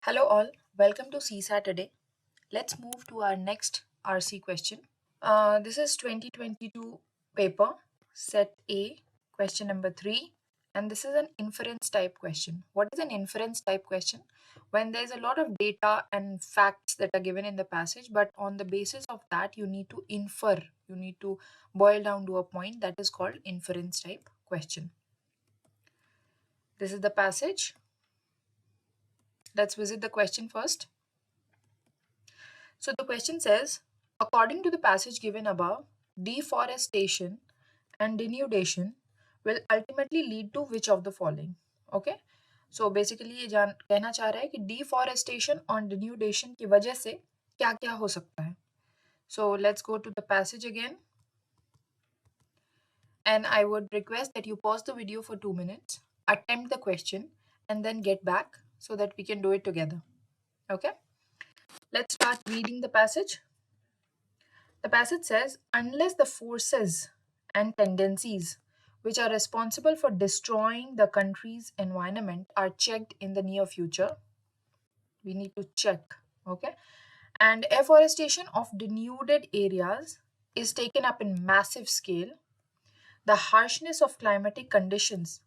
Hello all, welcome to C Saturday. Let's move to our next RC question. This is 2022 paper, set A, question number 3, and this is an inference type question. What is an inference type question? When there's a lot of data and facts that are given in the passage, but on the basis of that, you need to infer, you need to boil down to a point that is called inference type question. This is the passage. Let's visit the question first. So the question says, according to the passage given above, deforestation and denudation will ultimately lead to which of the following? Okay. So basically ये कहना चाह रहा है कि deforestation और denudation की वजह से क्या क्या हो सकता है. So let's go to the passage again. And I would request that you pause the video for 2 minutes, attempt the question, and then get back so that we can do it together. Okay. Let's start reading the passage. The passage says, unless the forces and tendencies which are responsible for destroying the country's environment are checked in the near future, we need to check, okay? And afforestation of denuded areas is taken up in massive scale. The harshness of climatic conditions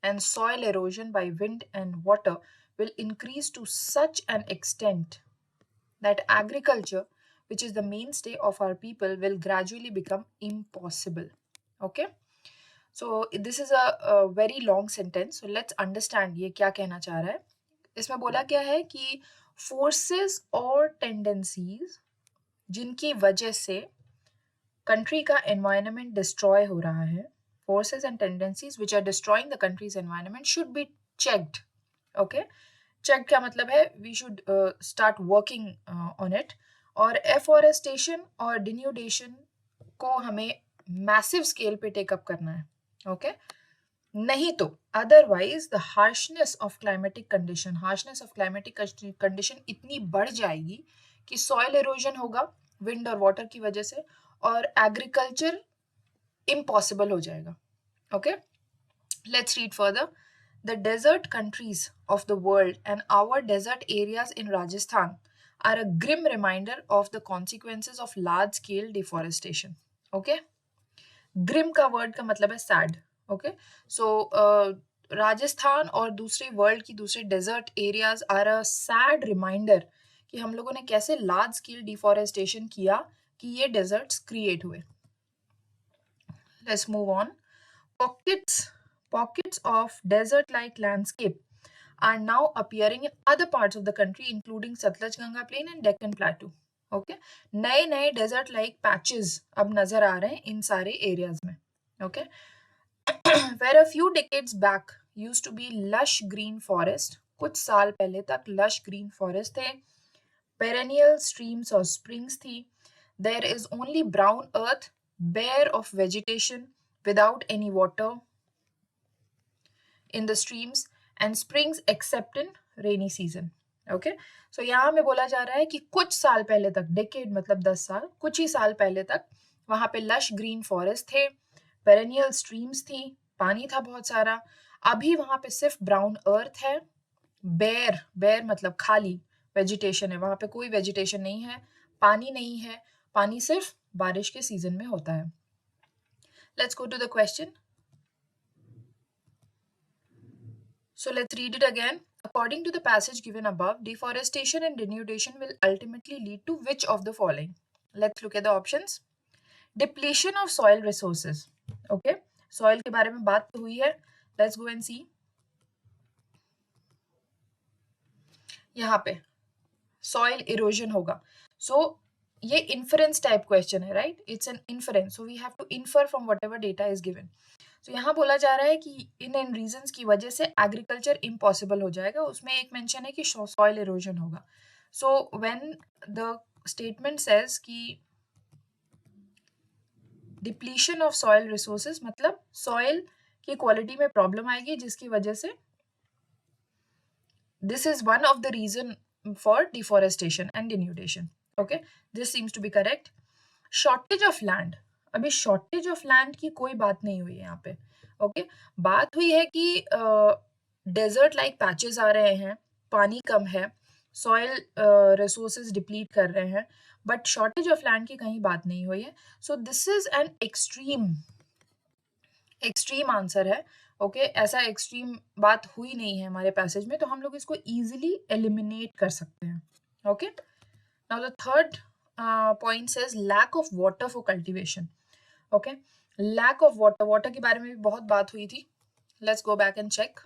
and soil erosion by wind and water will increase to such an extent that agriculture, which is the mainstay of our people, will gradually become impossible. Okay, so this is a very long sentence, so let's understand ये क्या कहना चाह रहा है. इसमें बोला क्या है कि forces और tendencies जिनकी वजह से country का environment destroy हो रहा है, forces and tendencies which are destroying the country's environment should be checked. Okay, check क्या मतलब है, we should start working on it. और एफॉरेस्टेशन और डिन्यूडेशन को हमें मैसिव स्केल पे टेकअप करना है. ओके, नहीं तो otherwise the harshness of climatic condition इतनी बढ़ जाएगी कि सॉइल एरोजन होगा विंड और वाटर की वजह से और एग्रीकल्चर इम्पॉसिबल हो जाएगा. Okay, let's read further. The desert countries of the world and our desert areas in Rajasthan are a grim reminder of the consequences of large scale deforestation. Okay, grim का word का मतलब है sad. Okay, so Rajasthan और दूसरे world की दूसरे desert areas are a sad reminder कि हम लोगों ने कैसे लार्ज स्केल डिफॉरेस्टेशन किया कि ये डेजर्ट्स क्रिएट हुए. Let's move on. Pockets of desert-like landscape are now appearing in other parts of the country, including Satluj Ganga Plain and Deccan Plateau. Okay, नए desert like patches अब नजर आ रहे हैं इन सारे areas में. Okay, where a few decades back used to be lush green forest, कुछ साल पहले तक lush green forest थे, perennial streams or springs थी, there is only brown earth, bare of vegetation, without any water in the streams and springs except in rainy season. Okay, so यहाँ में बोला जा रहा है कि कुछ साल पहले तक, डेकेड मतलब 10 साल, कुछ ही साल पहले तक वहां पे लश ग्रीन फॉरेस्ट थे, पेरेनियल स्ट्रीम्स थी, पानी था बहुत सारा. अभी वहां पे सिर्फ ब्राउन अर्थ है, बेयर मतलब खाली वेजिटेशन है, वहां पे कोई वेजिटेशन नहीं है, पानी नहीं है, पानी सिर्फ बारिश के सीजन में होता है. Let's go to the question. So let's read it again. According to the passage given above, deforestation and denudation will ultimately lead to which of the following? Let's look at the options. Depletion of soil resources. Okay, soil के बारे में बात तो हुई है. Let's go and see. यहाँ पे soil erosion होगा. So ये inference type question है, right? It's an inference. So we have to infer from whatever data is given. So यहाँ बोला जा रहा है कि इन एंड रीजंस की वजह से एग्रीकल्चर इम्पॉसिबल हो जाएगा. उसमें एक मेंशन है कि सॉइल इरोजन होगा. So when the statement says कि डिप्लीशन ऑफ सॉइल रिसोर्सेज मतलब सॉइल की क्वालिटी में प्रॉब्लम आएगी जिसकी वजह से this is one of the reason for deforestation and denudation. Okay, this seems to be correct. Shortage of land, अभी shortage of land की कोई बात नहीं हुई है यहाँ पे. ओके, बात हुई है कि डेजर्ट लाइक पैचेस आ रहे हैं, पानी कम है, सॉइल रिसोर्सेज डिप्लीट कर रहे हैं, बट शॉर्टेज ऑफ लैंड की कहीं बात नहीं हुई है. सो this is an extreme answer है. ओके ऐसा एक्सट्रीम बात हुई नहीं है हमारे पैसेज में, तो हम लोग इसको इजीली एलिमिनेट कर सकते हैं. Okay now the third point says lack of water for cultivation. Okay lack of water, water के बारे में भी बहुत बात हुई थी. Let's go back and check.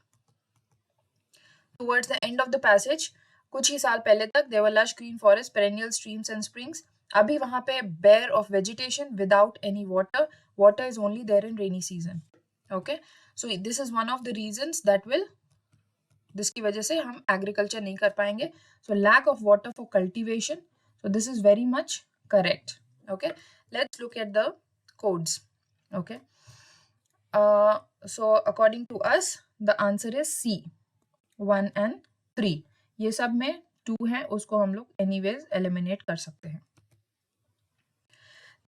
Towards the end of the passage, कुछ ही साल पहले तक there were lush green forest, perennial streams and springs. अभी वहां पे bare of vegetation without any water. Water is only there in rainy season. Okay so this is one of the reasons that will, जिसकी वजह से हम agriculture नहीं कर पाएंगे. So lack of water for cultivation. So this is very much correct. Okay let's look at the codes. Okay so according to us the answer is C, 1 and 3. ये सब में 2 है, उसको हम लोग anyways eliminate कर सकते हैं.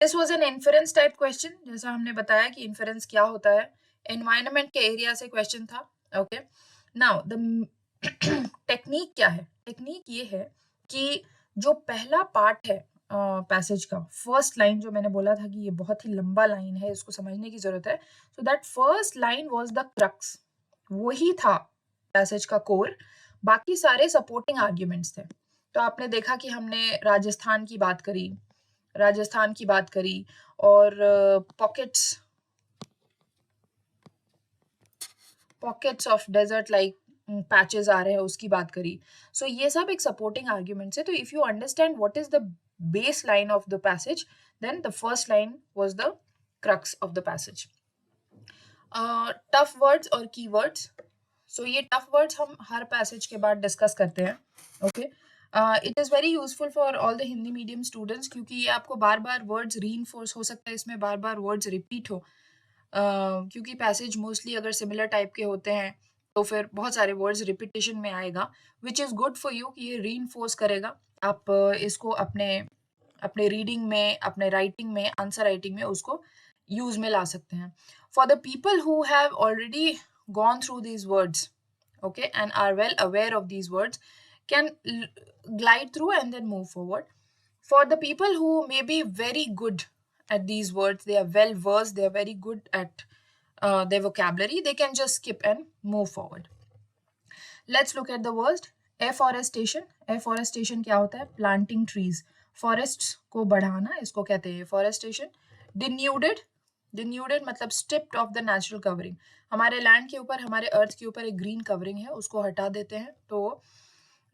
This was an inference type question. जैसा हमने बताया कि inference क्या होता है, environment के area से question था. Okay now the technique क्या है? technique ये है कि जो पहला part है पैसेज का, फर्स्ट लाइन जो मैंने बोला था कि ये बहुत ही लंबा लाइन है, इसको समझने की जरूरत है. So that first line was the crux, वही था पैसेज का कोर. बाकी सारे सपोर्टिंग आर्ग्यूमेंट्स थे. तो आपने देखा कि हमने राजस्थान की बात करी और pockets of desert like patches आ रहे हैं उसकी बात करी. सो ये सब एक सपोर्टिंग आर्ग्यूमेंट्स है. तो if you understand what is the baseline of the passage, then the first line was the crux of the passage. Tough words और keywords. So ये tough words हम हर passage के बाद discuss करते हैं. Okay. It is very useful for all the Hindi medium students क्योंकि ये आपको बार बार words reinforce हो सकता है, इसमें बार बार words repeat हो. क्योंकि passage mostly अगर similar type के होते हैं तो फिर बहुत सारे words repetition में आएगा, which is good for you कि ये reinforce करेगा. आप इसको अपने रीडिंग में, अपने राइटिंग में, आंसर राइटिंग में उसको यूज में ला सकते हैं. For the people who have already gone through these words, okay, and are well aware of these words, can glide through and then move forward. For the people who may be very good at these words, they are well versed, they are very good at their vocabulary, they can just skip and move forward. Let's look at the words. Afforestation. Afforestation क्या होता है? Planting trees. Forests को बढ़ाना, इसको कहते हैं forestation. Denuded. Denuded मतलब stripped of the natural covering. हमारे लैंड के ऊपर, हमारे अर्थ के ऊपर एक ग्रीन कवरिंग है, उसको हटा देते हैं. तो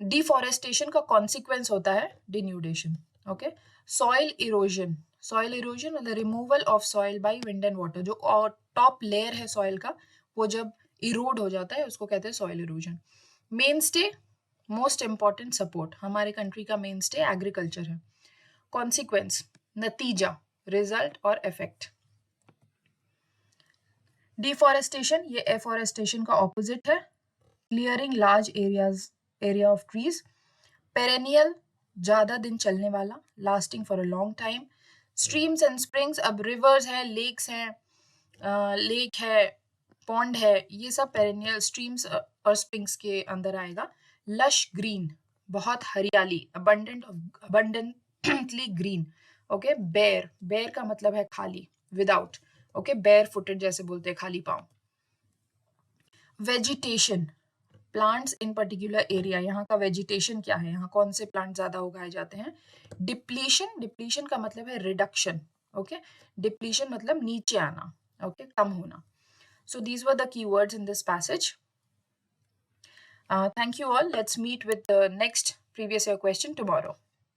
डिफॉरेस्टेशन का कॉन्सिक्वेंस होता है denudation. Okay soil erosion. Soil erosion मतलब removal of soil by wind and water. जो टॉप लेयर है सॉइल का, वो जब इरोड हो जाता है उसको कहते हैं soil erosion. Main stay, most important support. हमारे कंट्री का मेन स्टे एग्रीकल्चर है. कॉन्सिक्वेंस, नतीजा, रिजल्ट और इफेक्ट. डिफॉरेस्टेशन ये एफॉरेस्टेशन का ऑपोजिट है. Clearing large area of trees. Perennial ज्यादा दिन चलने वाला, lasting for a long time. Streams and springs, अब रिवर्स है, लेक्स हैं, लेक है, पॉन्ड है, ये सब पेरेनियल स्ट्रीम्स और स्प्रिंग्स के अंदर आएगा. लश ग्रीन, बहुत हरियाली, abundantly green. Okay bare, bare का मतलब है खाली, विदाउट. ओके बेयर फुटेड जैसे बोलते हैं, खाली पांव. Vegetation, plants in particular area. यहाँ का वेजिटेशन क्या है, यहाँ कौन से प्लांट ज्यादा उगाए जाते हैं. डिप्लीशन, डिप्लीशन का मतलब है रिडक्शन. ओके डिप्लीशन मतलब नीचे आना, ओके कम होना. So these were the keywords in this passage. Thank you all. Let's meet with the next previous year question tomorrow.